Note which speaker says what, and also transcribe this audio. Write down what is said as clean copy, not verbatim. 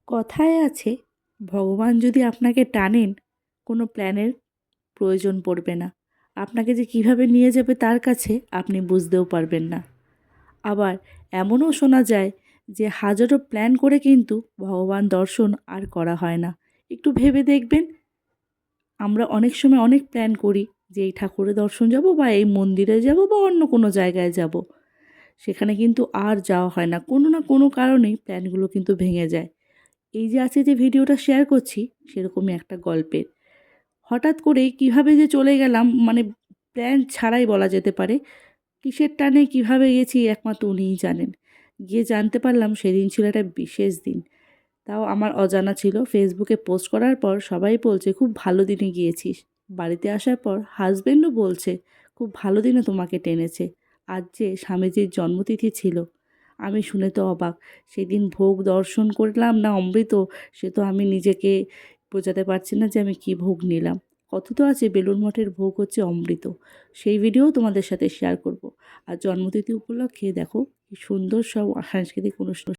Speaker 1: কথায় আছে, ভগবান যদি আপনাকে টানেন, কোনো প্ল্যানের প্রয়োজন পড়বে না। আপনাকে যে কিভাবে নিয়ে যাবে তার কাছে আপনি বুঝতেও পারবেন না। আবার এমনও শোনা যায় যে হাজারো প্ল্যান করে কিন্তু ভগবান দর্শন আর করা হয় না। একটু ভেবে দেখবেন, আমরা অনেক সময় অনেক প্ল্যান করি যে এই ঠাকুরের দর্শন যাব বা এই মন্দিরে যাব বা অন্য কোনো জায়গায় যাব। সেখানে কিন্তু আর যাওয়া হয় না। কোনো না কোনো কারণেই প্ল্যানগুলো কিন্তু ভেঙে যায়। এই যে আজকে যে ভিডিওটা শেয়ার করছি সেরকমই একটা গল্পের। হঠাৎ করেই কীভাবে যে চলে গেলাম, মানে প্ল্যান ছাড়াই বলা যেতে পারে। কিসের টানে কীভাবে গেছি একমাত্র উনিই জানেন। গিয়ে জানতে পারলাম সেদিন ছিল একটা বিশেষ দিন। তাও আমার অজানা ছিল। ফেসবুকে পোস্ট করার পর সবাই বলছে, "খুব ভালো দিনে গিয়েছিস।" বাড়িতে আসার পর হাসব্যান্ডও বলছে, "খুব ভালো দিনে তোমাকে টেনেছে।" আজ যে স্বামীজির জন্মতিথি ছিল। আমি শুনে তো অবাক। সেদিন ভোগ দর্শন করলাম না অমৃত, সে তো আমি নিজেকে বোঝাতে পারছি না যে আমি কী ভোগ নিলাম। কথিত আছে বেলুড় মঠের ভোগ হচ্ছে অমৃত। সেই ভিডিওও তোমাদের সাথে শেয়ার করব। আর জন্মতিথি উপলক্ষে দেখো কি সুন্দর সব সাংস্কৃতিক অনুষ্ঠান।